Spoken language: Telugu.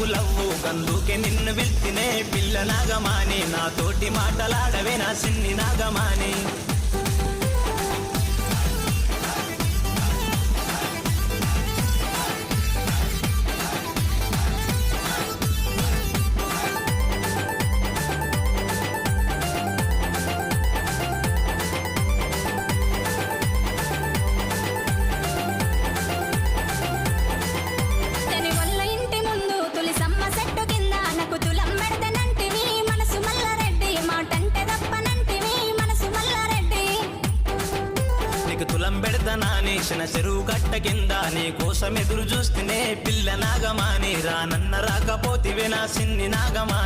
లవ్వు కందుకే నిన్ను వెళ్తినే పిల్ల నాగమాని నాతోటి మాటలాడవే నా సిన్ని నాగమాని తులం పెడతనాని చిన్న చెరువు కట్ట కింద నీ కోసం ఎదురు చూస్తేనే పిల్ల నాగమాని రానన్న రాకపోతివే నా సిన్ని నాగమాని